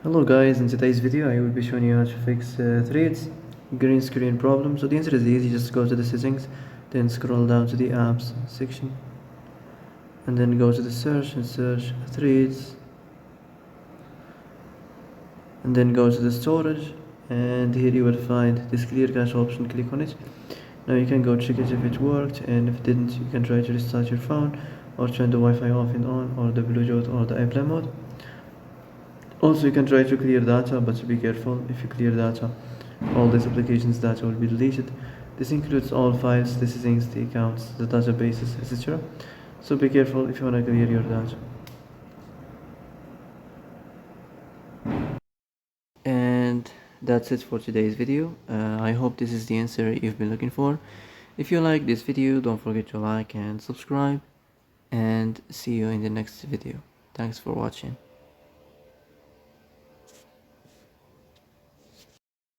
Hello guys, in today's video I will be showing you how to fix Threads green screen problem. So the answer is easy, just go to the settings, then scroll down to the apps section, and then go to the search and search Threads, and then go to the storage, and here you will find this clear cache option. Click on it. Now you can go check it if it worked, and if it didn't you can try to restart your phone or turn the Wi-Fi off and on, or the Bluetooth or the airplane mode. Also, you can try to clear data, but be careful. If you clear data, all these applications data will be deleted. This includes all files, the settings, the accounts, the databases, etc. So be careful if you want to clear your data. And that's it for today's video. I hope this is the answer you've been looking for. If you like this video, don't forget to like and subscribe, and see you in the next video. Thanks for watching.